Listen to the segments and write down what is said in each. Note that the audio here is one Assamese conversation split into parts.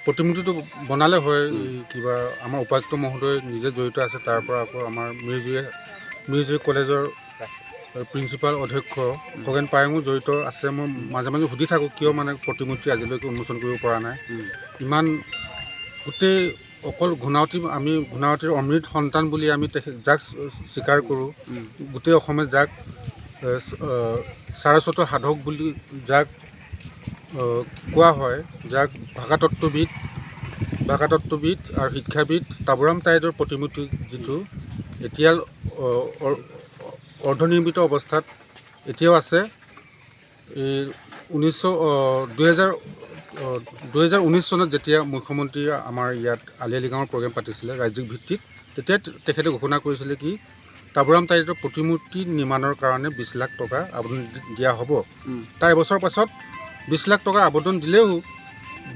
প্ৰতিমূৰ্তিটো বনালে হয় কিবা আমাৰ উপায়ুক্ত মহোদয় নিজে জড়িত আছে, তাৰ পৰা আকৌ আমাৰ মিৰ্জুৰি কলেজৰ প্ৰিন্সিপাল অধ্যক্ষ খগেন পায়েঙো জড়িত আছে। মই মাজে মাজে সুধি থাকোঁ কিয় মানে প্ৰতিমূৰ্তি আজিলৈকে উন্মোচন কৰিব পৰা নাই। ইমান গোটেই অকল ঘূণাৱতীৰ অমৃত সন্তান বুলি আমি যাক স্বীকাৰ কৰোঁ, গোটেই অসমে যাক সাৰস্বত সাধক বুলি যাক কোৱা হয়, যাক ভাষাতত্ত্ববিদ আৰু শিক্ষাবিদ তাবুৰাম তাইদেউৰ প্ৰতিমূৰ্তি যিটো এতিয়া অৰ্ধনিৰ্মিত অৱস্থাত এতিয়াও আছে। এই 2019 চনত যেতিয়া মুখ্যমন্ত্ৰী আমাৰ ইয়াত আলি আই লৃগাঙৰ প্ৰগ্ৰেম পাতিছিলে ৰাজ্যিক ভিত্তিত, তেতিয়া তেখেতে ঘোষণা কৰিছিলে কি তাবুৰাম তাইদেউৰ প্ৰতিমূৰ্তি নিৰ্মাণৰ কাৰণে 20 লাখ টকা আবেদন দিয়া হ'ব। তাৰ এবছৰ পাছত 20 লাখ টকা আবেদন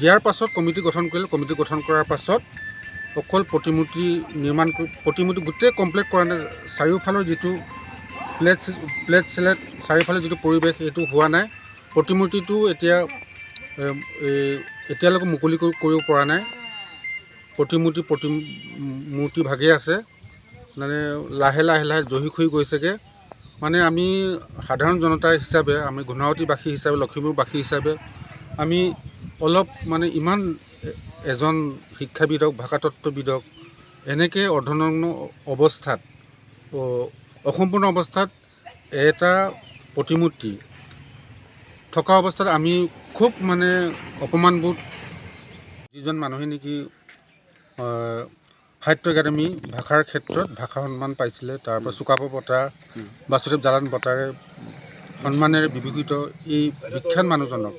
দিয়াৰ পাছত কমিটি গঠন কৰিলে। কমিটি গঠন কৰাৰ পাছত অকল প্ৰতিমূৰ্তি গোটেই কমপ্লিট কৰা নাই। চাৰিওফালৰ যিটো প্লেট চেলেট চাৰিওফালে যিটো পৰিৱেশ সেইটো হোৱা নাই। প্ৰতিমূৰ্তিটো এতিয়ালৈকে মুকলি কৰিব পৰা নাই। প্ৰতিমূৰ্তি ভাগেই আছে, মানে লাহে জহি খহি গৈছেগৈ। মানে আমি সাধাৰণ জনতা হিচাপে, আমি ঘূণাৱতীবাসী হিচাপে, লখিমপুৰবাসী হিচাপে আমি অলপ মানে ইমান এজন শিক্ষাবিদক, ভাষাতত্ত্ববিদক এনেকৈ অৰ্ধনগ্ন অৱস্থাত, অসম্পূৰ্ণ অৱস্থাত এটা প্ৰতিমূৰ্তি থকা অৱস্থাত আমি খুব মানে অপমানবোধ। যিজন মানুহে নেকি সাহিত্য একাডেমী ভাষাৰ ক্ষেত্ৰত ভাষা সন্মান পাইছিলে, তাৰপৰা চুকাফা বঁটা, বাসুদেৱ জালান বঁটাৰে সন্মানেৰে বিভূষিত এই বিখ্যাত মানুহজনক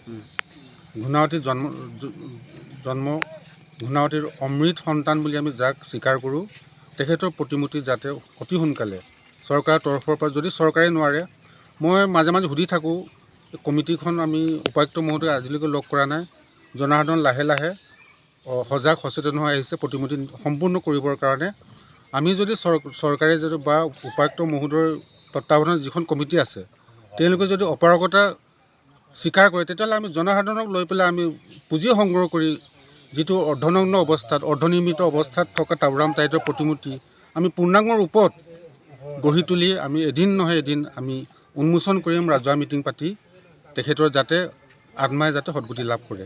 ঘূণাৱতীৰ অমৃত সন্তান বুলি আমি যাক স্বীকাৰ কৰোঁ, তেখেতৰ প্ৰতিমূৰ্তি যাতে অতি সোনকালে চৰকাৰৰ তৰফৰ পৰা, যদি চৰকাৰে নোৱাৰে, মই মাজে মাজে সুধি থাকোঁ। কমিটিখন আমি উপায়ুক্ত মহোদয় আজিলৈকে লগ কৰা নাই। জনসাধাৰণ লাহে সজাগ সচেতন হৈ আহিছে প্ৰতিমূৰ্তি সম্পূৰ্ণ কৰিবৰ কাৰণে। আমি যদি চৰকাৰে যদি বা উপায়ুক্ত মহোদয়ৰ তত্ত্বাৱধানত যিখন কমিটি আছে, তেওঁলোকে যদি অপাৰগতা স্বীকাৰ কৰে, তেতিয়াহ'লে আমি জনসাধাৰণক লৈ পেলাই আমি পুঁজি সংগ্ৰহ কৰি যিটো অৰ্ধনগ্ন অৱস্থাত, অৰ্ধনিৰ্মিত অৱস্থাত থকা তাবুৰাম তাইদেউৰ প্ৰতিমূৰ্তি আমি পূৰ্ণাংগ ৰূপত গঢ়ি তুলি আমি এদিন নহয় এদিন আমি উন্মোচন কৰিম ৰাজহুৱা মিটিং পাতি, তেখেতৰ যাতে আত্মাই যাতে সদ্গতি লাভ কৰে।